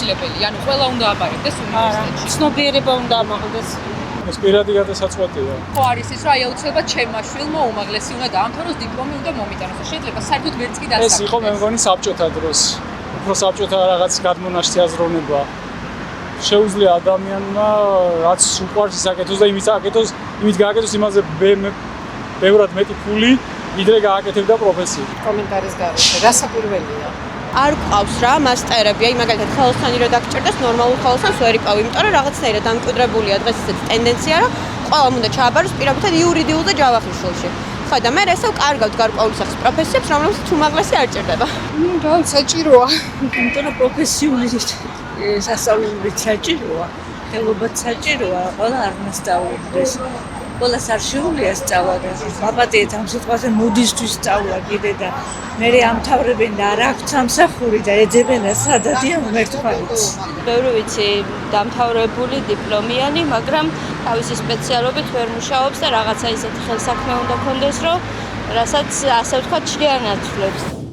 აუცილებელი, ანუ ყველა უნდა აბარებდეს უნივერსიტეტში. ცნობიერება უნდა ამაღლდეს. ეს პირადი გადასაწყვეტია. ხო არის ის, რომ აი აუცილებლად ჩემმა შვილმა უმაღლესი უნდა დაამთავროს, დიპლომი უნდა მომიტანოს. შეიძლება საერთოდ ვერც კი დასაქმდეს. ეს იყო მე მგონი საბჭოთა დროს. უფრო საბჭოთა რაღაც გადმონაშთი აზროვნება. შეუძლია ადამიანმა რაც უყვარს ისაკეთოს და იმით გააკეთოს იმაზე ბევრად მეტი ფული, ვიდრე გააკეთებდა პროფესიით. კომენტარის გარეშე რა საკვირველია? არ ყავს რა მასტერები, აი მაგალითად ხელოსანი რო დაგჭირდეს, ნორმალურ ხელოსანს ვერ იპოვი, იმიტომ რომ რაღაცნაირად დამკვიდრებულია დღეს ისეთ ტენდენცია, რომ ყველამ უნდა ჩააბაროს პირობითად იურიდიულზე ჯავახიშვილში. ხო და მე ესევ კარგავთ გარკვეული სახის პროფესიებს, რომლებსაც უმაღლესი არ ჭირდება. რა საჭიროა? იმიტომ რომ პროფესიული სასწავლებლიც საჭიროა, ხელობაც საჭიროა, ყველა არ მასწავლებს. ყველას არ შეუძლია სწავლა და მაპატიეთ ამ სიტყვაზე მოდისთვის სწავლა კიდე და მე ამთავრებენ და არ აქვს სამსახური და ეძებენ სადადიან ერთმანეთს. ბევრი ვიცი დამთავრებული დიპლომიანი, მაგრამ თავისი სპეციალობით ვერ მუშაობს და რაღაცა ისეთი ხელსაქმე უნდა ქონდეს, რომ რასაც ასე ვთქვათ, ჭრიან აცვლებს.